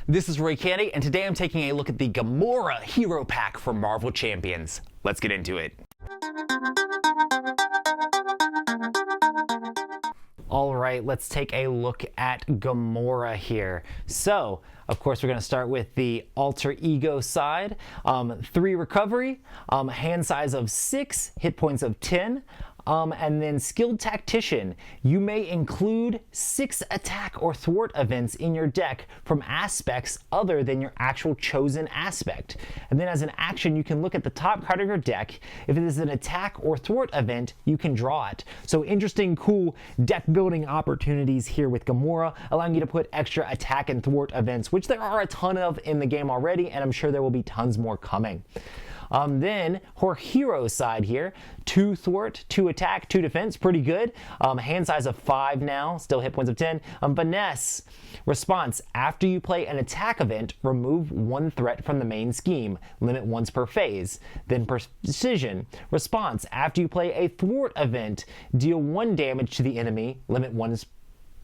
This is Cannaday, and today I'm taking a look at the Gamora Hero Pack for Marvel Champions. Let's get into it. Alright, let's take a look at Gamora here. So, of course, we're going to start with the alter ego side. 3 recovery, hand size of 6, hit points of 10. And then skilled tactician, you may include 6 attack or thwart events in your deck from aspects other than your actual chosen aspect. And then as an action, you can look at the top card of your deck. If it is an attack or thwart event, you can draw it. So interesting, cool deck building opportunities here with Gamora, allowing you to put extra attack and thwart events, which there are a ton of in the game already, and I'm sure there will be tons more coming. Then her hero side here, 2 thwart, 2 attack, 2 defense, pretty good. Hand size of 5 now, still hit points of 10. Finesse, response, after you play an attack event, remove 1 threat from the main scheme, limit once per phase. Then precision, response, after you play a thwart event, deal 1 damage to the enemy, limit once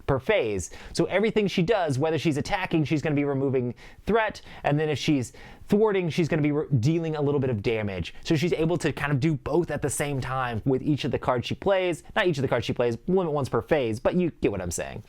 per phase. So everything she does, whether she's attacking, she's going to be removing threat, and then if she's thwarting, she's going to be dealing a little bit of damage. So she's able to kind of do both at the same time with each of the cards she plays. Not each of the cards she plays, limit once per phase, but you get what I'm saying.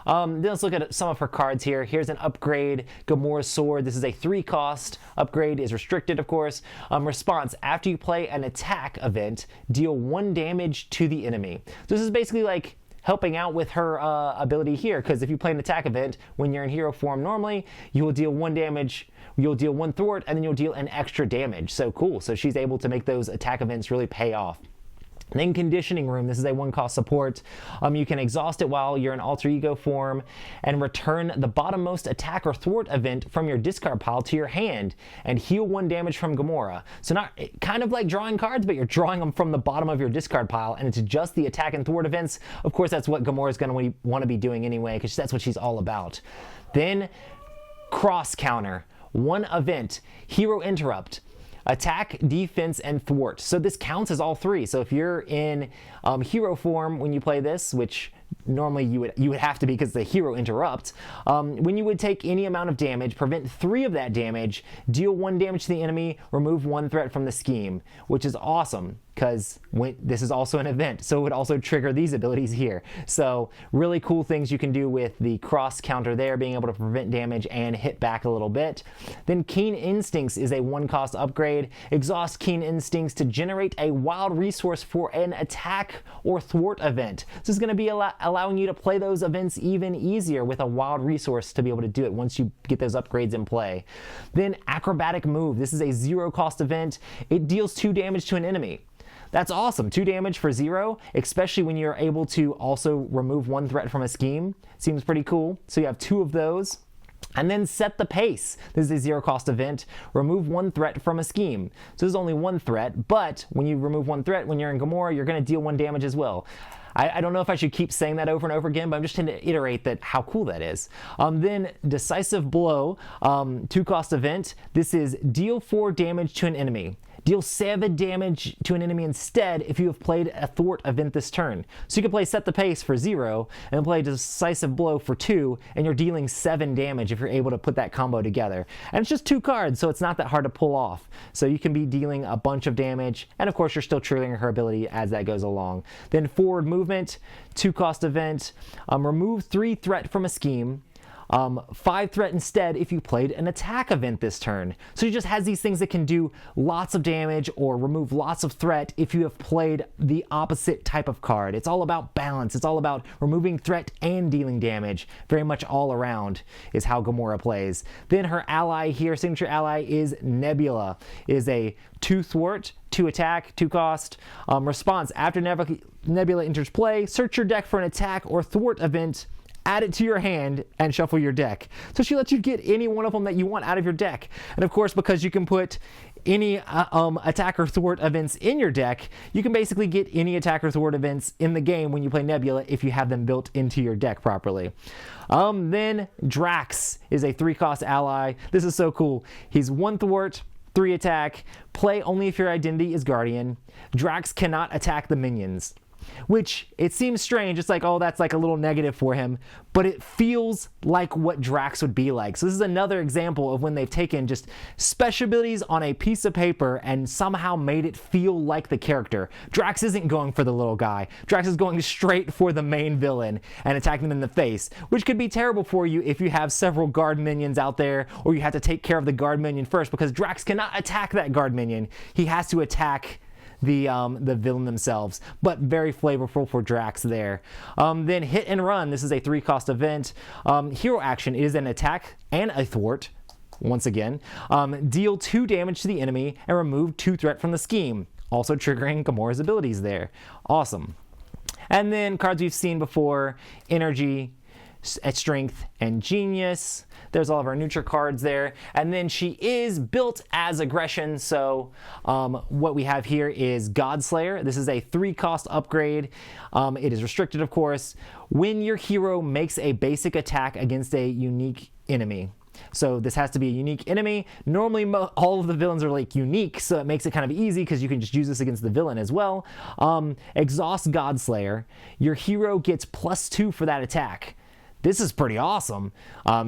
Then let's look at some of her cards here. Here's an upgrade, Gamora's Sword. This is a 3 cost. Upgrade is restricted, of course. Response, after you play an attack event, deal 1 damage to the enemy. So this is basically like helping out with her ability here, because if you play an attack event, when you're in hero form normally, you will deal 1 damage, you'll deal 1 thwart, and then you'll deal an extra damage. So cool. So she's able to make those attack events really pay off. Then Conditioning Room, this is a 1 cost support. You can exhaust it while you're in alter ego form and return the bottommost attack or thwart event from your discard pile to your hand and heal 1 damage from Gamora. So not kind of like drawing cards, but you're drawing them from the bottom of your discard pile, and it's just the attack and thwart events. Of course, that's what Gamora is going to want to be doing anyway, because that's what she's all about. Then Cross Counter, 1 event, Hero Interrupt. Attack, defense, and thwart. So this counts as all 3. So if you're in hero form when you play this, which normally you would have to be because the hero interrupt, when you would take any amount of damage, prevent 3 of that damage, deal 1 damage to the enemy, remove 1 threat from the scheme, which is awesome because this is also an event, so it would also trigger these abilities here. So really cool things you can do with the cross counter there, being able to prevent damage and hit back a little bit. Then Keen Instincts is a 1 cost upgrade. Exhaust Keen Instincts to generate a wild resource for an attack or thwart event. This is going to be allowing you to play those events even easier with a wild resource to be able to do it once you get those upgrades in play. Then Acrobatic Move. This is a 0 cost event. It deals 2 damage to an enemy. That's awesome. 2 damage for 0, especially when you're able to also remove 1 threat from a scheme. Seems pretty cool. So you have 2 of those. And then Set the Pace. This is a 0 cost event. Remove 1 threat from a scheme. So this is only 1 threat, but when you remove 1 threat, when you're in Gamora, you're going to deal 1 damage as well. I don't know if I should keep saying that over and over again, but I'm just trying to iterate that how cool that is. Then Decisive Blow, 2 cost event. This is deal 4 damage to an enemy. Deal 7 damage to an enemy instead if you have played a thwart event this turn. So you can play Set the Pace for 0 and play Decisive Blow for 2, and you're dealing 7 damage if you're able to put that combo together. And it's just 2 cards, so it's not that hard to pull off. So you can be dealing a bunch of damage, and of course you're still triggering her ability as that goes along. Then Forward Movement, 2 cost event. Remove 3 threat from a scheme. 5 threat instead if you played an attack event this turn. So he just has these things that can do lots of damage or remove lots of threat if you have played the opposite type of card. It's all about balance. It's all about removing threat and dealing damage. Very much all around is how Gamora plays. Then her ally here, signature ally, is Nebula. Is a 2 thwart, 2 attack, 2 cost. Response, after Nebula enters play, search your deck for an attack or thwart event, add it to your hand, and shuffle your deck. So she lets you get any one of them that you want out of your deck. And of course, because you can put any attack or thwart events in your deck, you can basically get any attack or thwart events in the game when you play Nebula if you have them built into your deck properly. Then Drax is a 3 cost ally. This is so cool. He's 1 thwart, 3 attack, play only if your identity is Guardian. Drax cannot attack the minions. which it seems strange. It's like, oh, that's like a little negative for him, but it feels like what Drax would be like. So this is another example of when they've taken just special abilities on a piece of paper and somehow made it feel like the character. Drax isn't going for the little guy. Drax is going straight for the main villain and attacking them in the face, which could be terrible for you if you have several guard minions out there, or you have to take care of the guard minion first, because Drax cannot attack that guard minion. He has to attack the villain themselves, but very flavorful for Drax there. Then hit and run. This is a 3-cost event. Hero action is an attack and a thwart. Once again, deal 2 damage to the enemy and remove 2 threat from the scheme, also triggering Gamora's abilities there. Awesome. And then cards we've seen before: energy, strength, and genius. There's all of our neutral cards there. And then she is built as aggression, so what we have here is Godslayer. This is a 3-cost upgrade. It is restricted, of course, when your hero makes a basic attack against a unique enemy. So this has to be a unique enemy. Normally all of the villains are like unique, so it makes it kind of easy because you can just use this against the villain as well. Exhaust Godslayer. Your hero gets +2 for that attack. This is pretty awesome.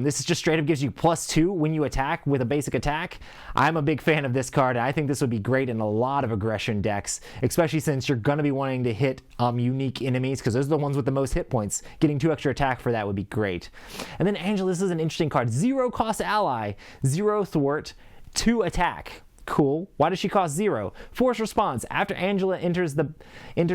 This is just straight up gives you +2 when you attack with a basic attack. I'm a big fan of this card, and I think this would be great in a lot of aggression decks, especially since you're going to be wanting to hit unique enemies, because those are the ones with the most hit points. Getting 2 extra attack for that would be great. And then Angela, this is an interesting card. 0-cost ally, 0 thwart, 2 attack. Cool. Why does she cost 0? Force response. After Angela enters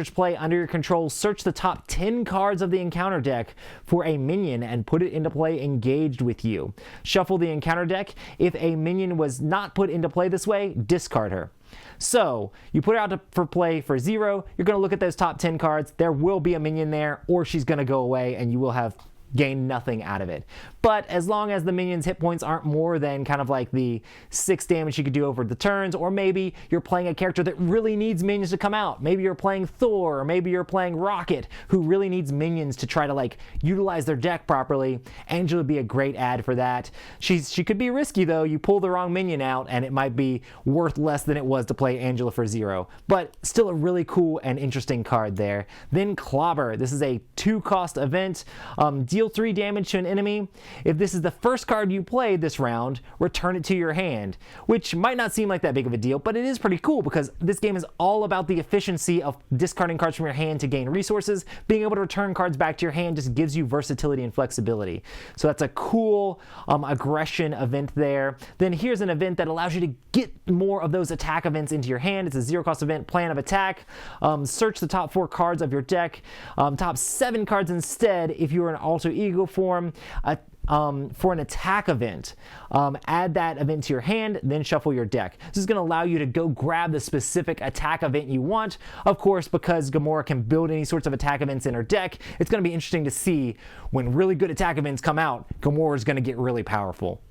play under your control, search the top 10 cards of the encounter deck for a minion and put it into play engaged with you. Shuffle the encounter deck. If a minion was not put into play this way, discard her. So you put her out for play for 0. You're going to look at those top 10 cards. There will be a minion there, or she's going to go away and you will have gain nothing out of it. But as long as the minion's hit points aren't more than kind of like the 6 damage you could do over the turns, or maybe you're playing a character that really needs minions to come out. Maybe you're playing Thor, or maybe you're playing Rocket, who really needs minions to try to like utilize their deck properly. Angela would be a great add for that. She could be risky though. You pull the wrong minion out and it might be worth less than it was to play Angela for 0. But still a really cool and interesting card there. Then Clobber. This is a 2-cost event. Deal 3 damage to an enemy. If this is the first card you played this round, return it to your hand, which might not seem like that big of a deal, but it is pretty cool because this game is all about the efficiency of discarding cards from your hand to gain resources. Being able to return cards back to your hand just gives you versatility and flexibility. So that's a cool aggression event there. Then here's an event that allows you to get more of those attack events into your hand. It's a 0-cost event, plan of attack. Search the top 4 cards of your deck. Top 7 cards instead if you are in alter ego form. For an attack event, add that event to your hand, then shuffle your deck. This is going to allow you to go grab the specific attack event you want. Of course, because Gamora can build any sorts of attack events in her deck, it's going to be interesting to see when really good attack events come out, Gamora is going to get really powerful.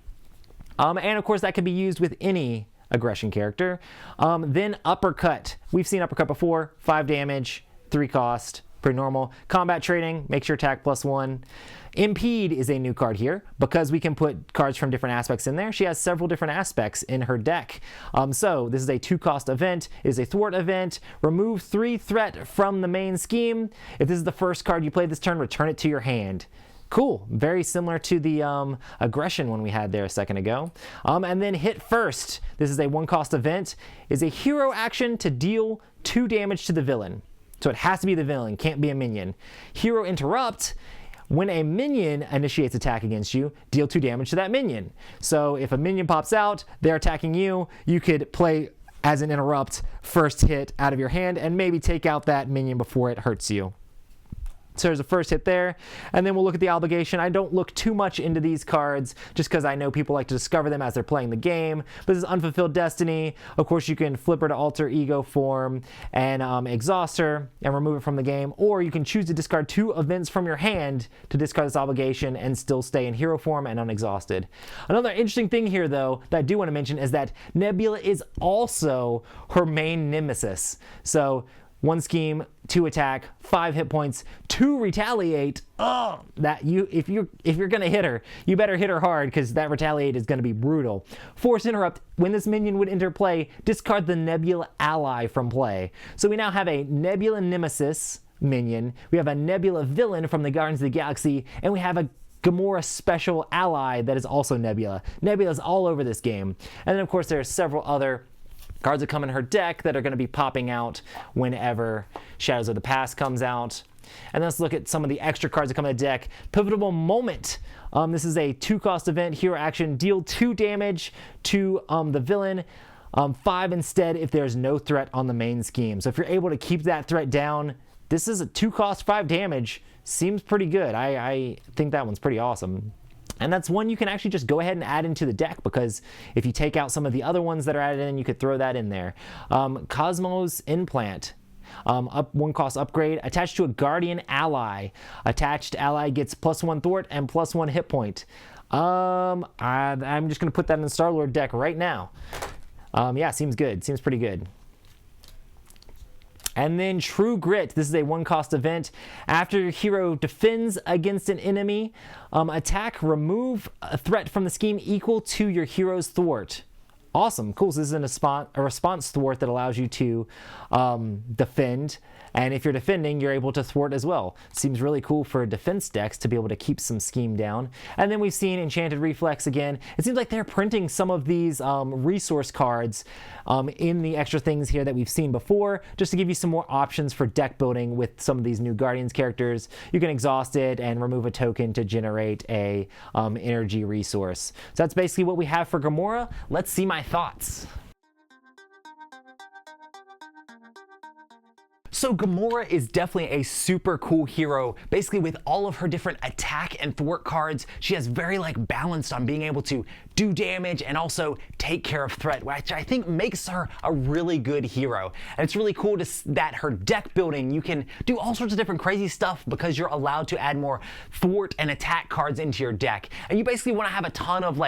And of course, that can be used with any aggression character. Then Uppercut. We've seen Uppercut before. 5 damage, 3 cost. Pretty normal. Combat trading, makes your attack +1. Impede is a new card here because we can put cards from different aspects in there. She has several different aspects in her deck. So this is a 2-cost event. It is a thwart event. Remove 3 threat from the main scheme. If this is the first card you play this turn, return it to your hand. Cool. Very similar to the aggression one we had there a second ago. And then Hit First. This is a 1-cost event. Is a hero action to deal 2 damage to the villain. So it has to be the villain, can't be a minion. Hero Interrupt. When a minion initiates attack against you, deal 2 damage to that minion. So if a minion pops out, they're attacking you, you could play as an interrupt, first hit out of your hand, and maybe take out that minion before it hurts you. So there's a first hit there, and then we'll look at the obligation. I don't look too much into these cards just because I know people like to discover them as they're playing the game. But this is Unfulfilled Destiny. Of course, you can flip her to alter ego form and exhaust her and remove it from the game, or you can choose to discard 2 events from your hand to discard this obligation and still stay in hero form and unexhausted. Another interesting thing here, though, that I do want to mention is that Nebula is also her main nemesis. So 1 scheme, 2 attack, 5 hit points, 2 retaliate. Oh, that if you're gonna hit her, you better hit her hard because that retaliate is gonna be brutal. Force Interrupt. When this minion would enter play, discard the Nebula ally from play. So we now have a Nebula nemesis minion, we have a Nebula villain from the Guardians of the Galaxy, and we have a Gamora special ally that is also Nebula. Nebula's all over this game. And then, of course, there are several other cards that come in her deck that are going to be popping out whenever Shadows of the Past comes out. And let's look at some of the extra cards that come in the deck. Pivotal Moment. This is a 2-cost event. Hero action. Deal 2 damage to the villain. 5 instead if there's no threat on the main scheme. So if you're able to keep that threat down, this is a 2-cost 5 damage. Seems pretty good. I think that one's pretty awesome. And that's one you can actually just go ahead and add into the deck, because if you take out some of the other ones that are added in, you could throw that in there. Cosmos Implant. 1-cost upgrade. Attached to a Guardian ally. Attached ally gets +1 thwart and +1 hit point. I'm just going to put that in the Star-Lord deck right now. Yeah, seems good. Seems pretty good. And then True Grit. This is a 1-cost event. After your hero defends against an enemy, attack, remove a threat from the scheme equal to your hero's thwart. Awesome. Cool. So this is a response thwart that allows you to defend. And if you're defending, you're able to thwart as well. Seems really cool for defense decks to be able to keep some scheme down. And then we've seen Enchanted Reflex again. It seems like they're printing some of these resource cards in the extra things here that we've seen before, just to give you some more options for deck building with some of these new Guardians characters. You can exhaust it and remove a token to generate a energy resource. So that's basically what we have for Gamora. Let's see my thoughts. So Gamora is definitely a super cool hero. Basically, with all of her different attack and thwart cards, she has very balanced on being able to do damage and also take care of threat, which I think makes her a really good hero. And it's really cool that her deck building, you can do all sorts of different crazy stuff because you're allowed to add more thwart and attack cards into your deck. And you basically want to have a ton of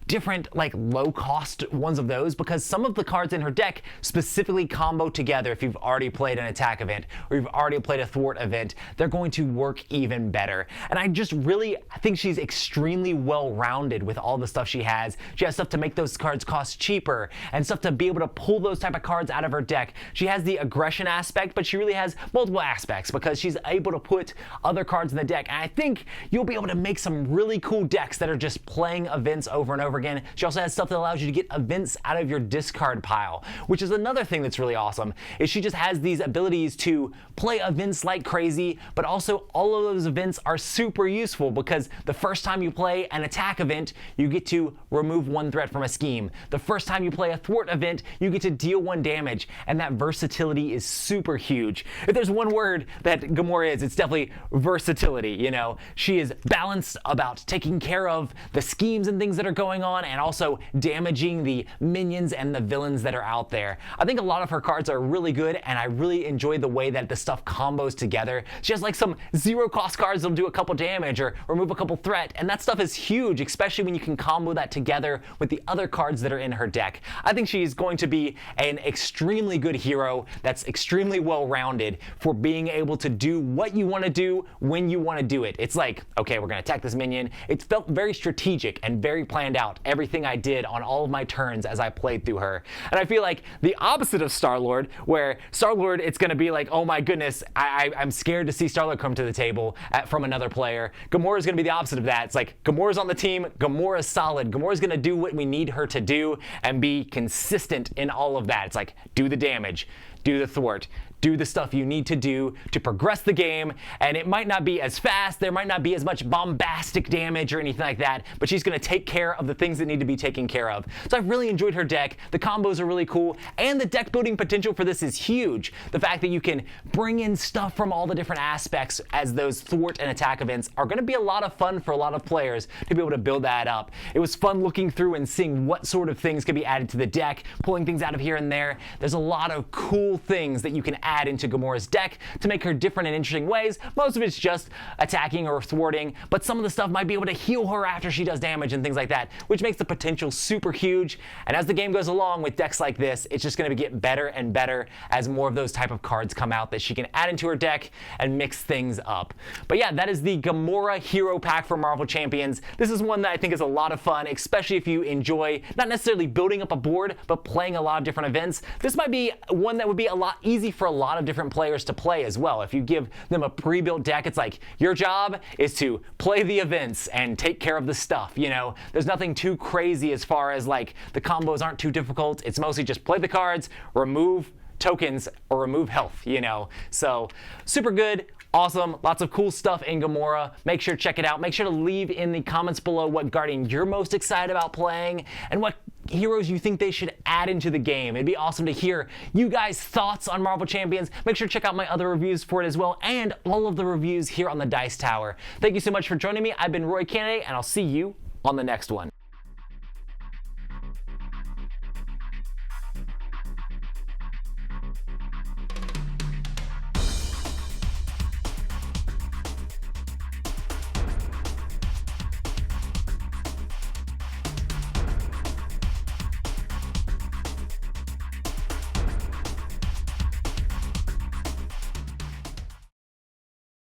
different low cost ones of those, because some of the cards in her deck specifically combo together. If you've already played an attack event or you've already played a thwart event, they're going to work even better. And I just really think she's extremely well-rounded with all the stuff she has. She has stuff to make those cards cost cheaper and stuff to be able to pull those type of cards out of her deck. She has the aggression aspect, but she really has multiple aspects because she's able to put other cards in the deck. And I think you'll be able to make some really cool decks that are just playing events over and over again. She also has stuff that allows you to get events out of your discard pile, which is another thing that's really awesome, is she just has these abilities to play events like crazy, but also all of those events are super useful because the first time you play an attack event, you get to remove 1 threat from a scheme. The first time you play a thwart event, you get to deal 1 damage, and that versatility is super huge. If there's one word that Gamora is, it's definitely versatility. You know, she is balanced about taking care of the schemes and things that are going on, and also damaging the minions and the villains that are out there. I think a lot of her cards are really good, and I really enjoy the way that the stuff combos together. She has some 0-cost cards that'll do a couple damage or remove a couple threat, and that stuff is huge, especially when you can combo that together with the other cards that are in her deck. I think she's going to be an extremely good hero that's extremely well-rounded for being able to do what you want to do when you want to do it. It's like, okay, we're going to attack this minion. It felt very strategic and very planned out, everything I did on all of my turns as I played through her. And I feel like the opposite of Star-Lord, where Star-Lord, it's going to be like, oh my goodness, I'm scared to see Star-Lord come to the table from another player. Gamora's going to be the opposite of that. It's like, Gamora's on the team, Gamora's solid, Gamora's going to do what we need her to do and be consistent in all of that. It's like, do the damage, do the thwart, do the stuff you need to do to progress the game, and it might not be as fast, there might not be as much bombastic damage or anything like that, but she's going to take care of the things that need to be taken care of. So I've really enjoyed her deck. The combos are really cool, and the deck building potential for this is huge. The fact that you can bring in stuff from all the different aspects as those thwart and attack events are going to be a lot of fun for a lot of players to be able to build that up. It was fun looking through and seeing what sort of things could be added to the deck, pulling things out of here and there. There's a lot of cool things that you can add into Gamora's deck to make her different in interesting ways. Most of it's just attacking or thwarting, but some of the stuff might be able to heal her after she does damage and things like that, which makes the potential super huge. And as the game goes along with decks like this, it's just going to get better and better as more of those type of cards come out that she can add into her deck and mix things up. But yeah, that is the Gamora Hero Pack for Marvel Champions. This is one that I think is a lot of fun, especially if you enjoy not necessarily building up a board, but playing a lot of different events. This might be one that would be a lot easy for a lot of different players to play as well. If you give them a pre-built deck, it's like your job is to play the events and take care of the stuff, you know. There's nothing too crazy as far as like the combos aren't too difficult. It's mostly just play the cards, remove tokens, or remove health, you know. So super good. Awesome, lots of cool stuff in Gamora. Make sure to check it out. Make sure to leave in the comments below what Guardian you're most excited about playing and what heroes you think they should add into the game. It'd be awesome to hear you guys' thoughts on Marvel Champions. Make sure to check out my other reviews for it as well, and all of the reviews here on the Dice Tower. Thank you so much for joining me. I've been Roy Cannaday, and I'll see you on the next one.